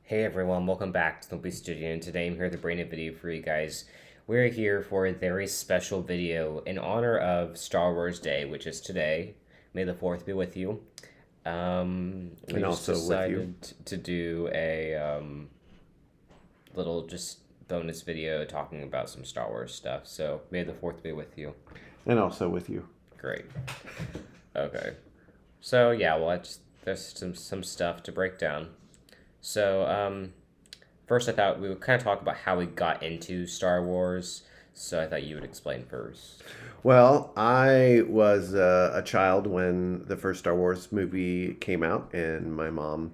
Hey everyone, welcome back to the Studio, and today I'm here to bring a video for you guys. We're here for a very special video in honor of Star Wars Day, which is today. May the 4th be with you. We And just also with you. decided to do a little just bonus video talking about some Star Wars stuff. So may the 4th be with you. And also with you. Great. Okay. So yeah, well, there's some stuff to break down. So, first I thought we would kind of talk about how we got into Star Wars. So I thought you would explain first. Well, I was a child when the first Star Wars movie came out, and my mom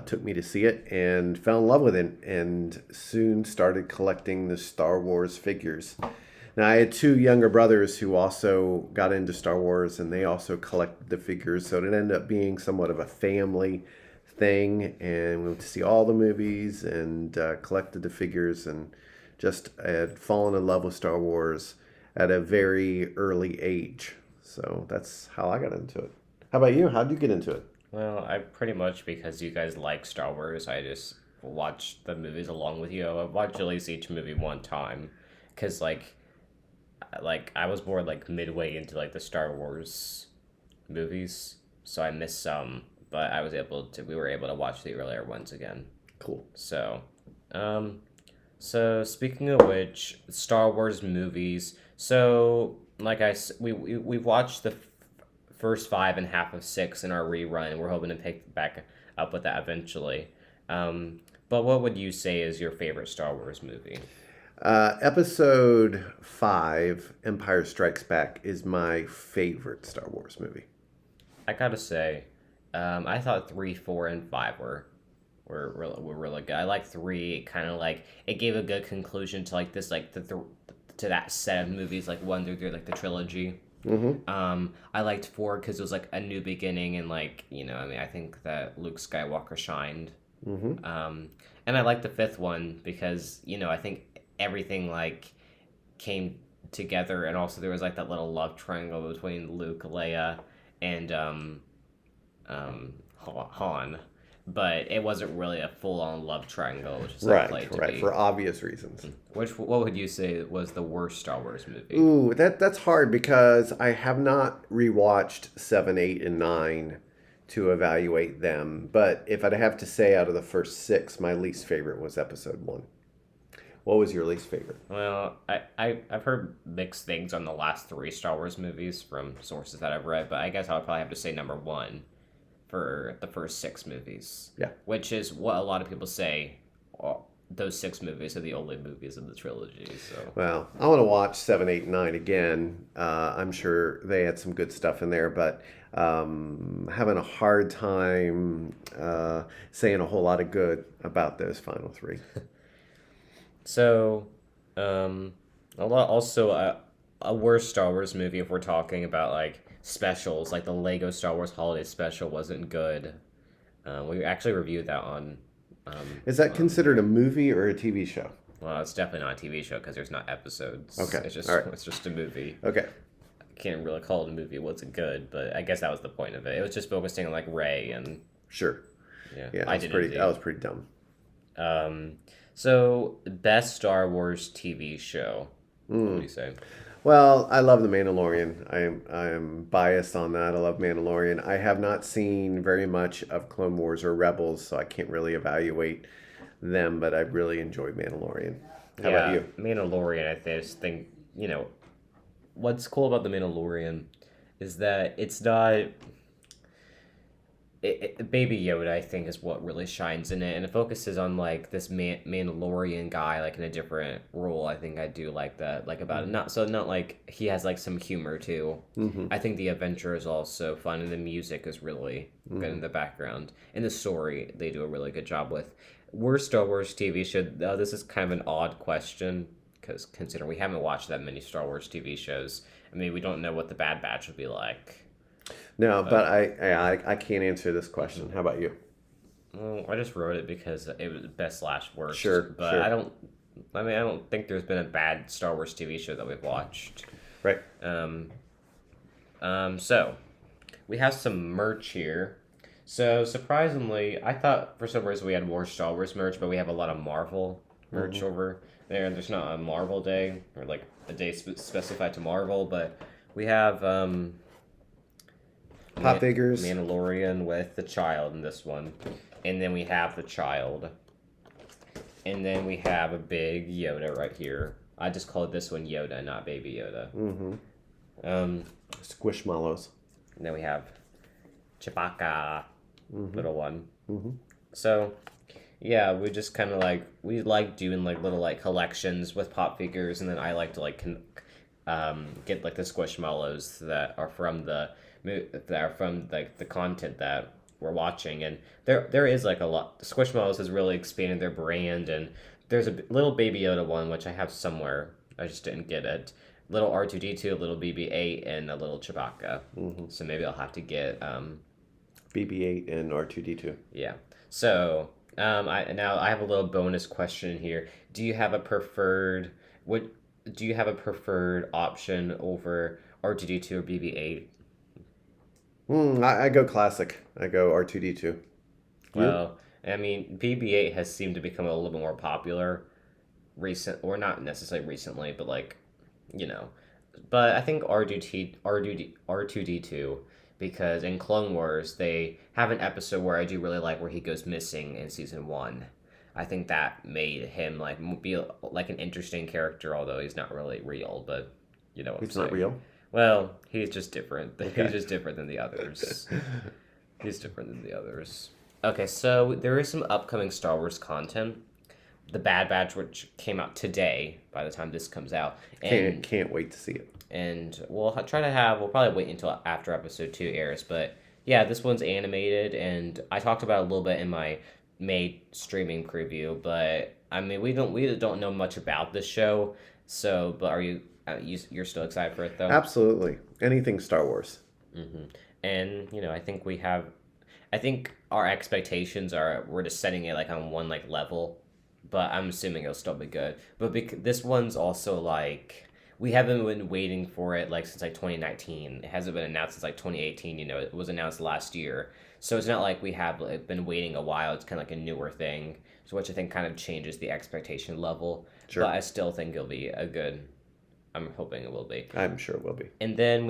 took me to see it and fell in love with it, and soon started collecting the Star Wars figures. Now, I had two younger brothers who also got into Star Wars, and they also collected the figures, so it ended up being somewhat of a family thing, and we went to see all the movies and collected the figures, and just had fallen in love with Star Wars at a very early age. So that's how I got into it. How about you? How did you get into it? Well, I pretty much because you guys like Star Wars, I just watched the movies along with you. I watched at least each movie one time, cause like I was born like midway into like the Star Wars movies, so I missed some, but we were able to watch the earlier ones again. Cool. So, um, so speaking of which, Star Wars movies. So, we've watched the first five and half of six in our rerun, and we're hoping to pick back up with that eventually. But what would you say is your favorite Star Wars movie? Episode 5, Empire Strikes Back, is my favorite Star Wars movie. I gotta say, I thought three, four, and five were really good. I like three. Kind of like it gave a good conclusion to like this like to that set of movies like one through three, like the trilogy. Mm-hmm. I liked four because it was like a new beginning, and like I mean I think that Luke Skywalker shined. Mm-hmm. And I liked the fifth one because I think everything like came together, and also there was like that little love triangle between Luke, Leia, and Han, but it wasn't really a full-on love triangle, which is like played Right, to right, be. for obvious reasons. What would you say was the worst Star Wars movie? Ooh, that's hard because I have not rewatched 7, 8, and 9 to evaluate them. But if I'd have to say out of the first six, my least favorite was episode 1. What was your least favorite? Well, I've heard mixed things on the last three Star Wars movies from sources that I've read, but I guess I would probably have to say number one for the first six movies. Yeah. Which is what a lot of people say. Those six movies are the only movies in the trilogy. So. Well, I want to watch 7, 8, and 9 again. I'm sure they had some good stuff in there, but having a hard time saying a whole lot of good about those final three. So, a lot also a worse Star Wars movie if we're talking about like specials, like the Lego Star Wars Holiday Special wasn't good. We actually reviewed that on. Is that considered a movie or a TV show? Well, it's definitely not a TV show because there's not episodes. Okay, All right. It's just a movie. Okay. I can't really call it a movie. It wasn't good, but I guess that was the point of it. It was just focusing on like Rey and Sure. yeah. Yeah, that was pretty dumb. So best Star Wars TV show. What do you say? Well, I love The Mandalorian. I am biased on that. I love Mandalorian. I have not seen very much of Clone Wars or Rebels, so I can't really evaluate them, but I really enjoyed Mandalorian. How about you? Mandalorian, I just think, what's cool about The Mandalorian is that it's not. Baby Yoda, I think, is what really shines in it, and it focuses on like this Mandalorian guy, like in a different role. I think I do like that, like about it. Not like he has like some humor too. Mm-hmm. I think the adventure is also fun, and the music is really good in the background, and the story they do a really good job with. Worst Star Wars TV show. This is kind of an odd question because considering we haven't watched that many Star Wars TV shows, I mean we don't know what the Bad Batch would be like. No, but I can't answer this question. How about you? Well, I just wrote it because it was best slash worst. Sure, but sure. I don't think there's been a bad Star Wars TV show that we've watched. Right. So we have some merch here. So surprisingly, I thought for some reason we had more Star Wars merch, but we have a lot of Marvel merch Hmm. over there. There's not a Marvel day or like a day specified to Marvel, but we have Pop figures. Mandalorian with the child in this one, and then we have the child, and then we have a big Yoda right here. I just called this one Yoda, not Baby Yoda. Hmm. Um, Squishmallows. and then we have Chewbacca, Hmm. little one. Hmm. So yeah, we just kind of like we like doing like little like collections with pop figures, and then I like to like get like the squishmallows that are from like the content that we're watching, and there is like a lot. Squishmallows has really expanded their brand, and there's a little Baby Yoda one which I have somewhere. I just didn't get it. Little R2D2, a little BB-8, and a little Chewbacca. Hmm. So maybe I'll have to get BB-8 and R2D2. yeah. So, I have a little bonus question here. Do you have a preferred what do you have a preferred option over R2D2 or BB-8? I go classic. I go R2D2. You? Well, I mean, BB-8 has seemed to become a little bit more popular or not necessarily recently, but like, you know. But I think R2D2 because in Clone Wars they have an episode where I do really like where he goes missing in season 1. I think that made him like be like an interesting character, although he's not really real. But you know what I'm It's not saying. real. Well, he's just different. He's Okay. just different than the others. He's different than the others. Okay, so there is some upcoming Star Wars content. The Bad Batch, which came out today by the time this comes out, Can't wait to see it. and we'll probably wait until after episode 2 airs, but yeah, this one's animated, and I talked about it a little bit in my May streaming preview, but I mean we don't know much about this show, so but are you're still excited for it though? Absolutely. Anything Star Wars. Hmm. And I think our expectations are we're just setting it like on one like level, but I'm assuming it'll still be good. But this one's also like we haven't been waiting for it like since like 2019. It hasn't been announced since like 2018. You know, it was announced last year, so it's not like we have like, been waiting a while. It's kind of like a newer thing, so which I think kind of changes the expectation level. Sure. But I still think it'll be a good. I'm hoping it will be. I'm sure it will be. And then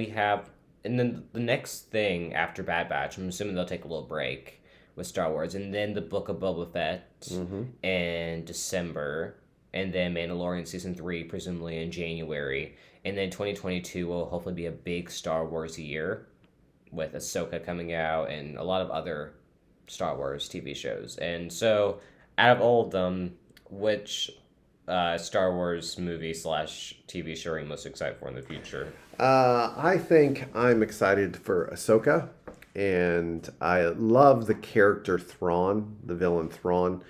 and then the next thing after Bad Batch, I'm assuming they'll take a little break with Star Wars, and then the Book of Boba Fett Hmm. in December, and then Mandalorian season 3 presumably in January, and then 2022 will hopefully be a big Star Wars year with Ahsoka coming out and a lot of other Star Wars TV shows. And so, out of all of them, which Star Wars movie slash TV show are you most excited for in the future? I think I'm excited for Ahsoka, and I love the character Thrawn, the villain Thrawn,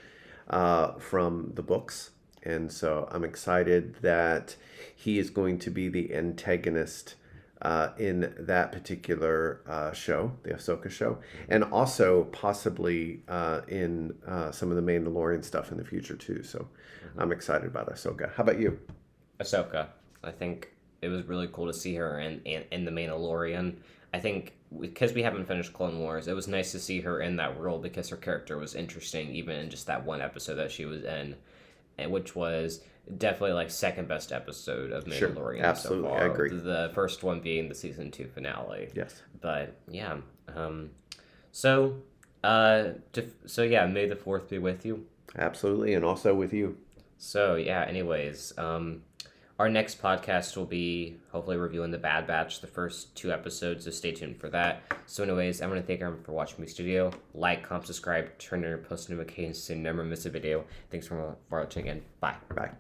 from the books. And so I'm excited that he is going to be the antagonist in that particular show, the Ahsoka show, and also possibly in some of the Mandalorian stuff in the future too. So I'm excited about Ahsoka. How about you? Ahsoka. I think it was really cool to see her in the Mandalorian. I think because we haven't finished Clone Wars, it was nice to see her in that role because her character was interesting, even in just that one episode that she was in, and which was definitely like second best episode of Sure, Mandalorian absolutely, so I far. agree. The first one being the season 2 finale. Yes, But yeah, so yeah, May the 4th be with you. absolutely, and also with you. So yeah, anyways, our next podcast will be hopefully reviewing the Bad Batch, the first 2 episodes, so stay tuned for that. So anyways, I'm going to thank everyone for watching my studio. Like, comment, subscribe, turn on your post notifications so you never miss a video. Thanks for watching, and bye. Bye.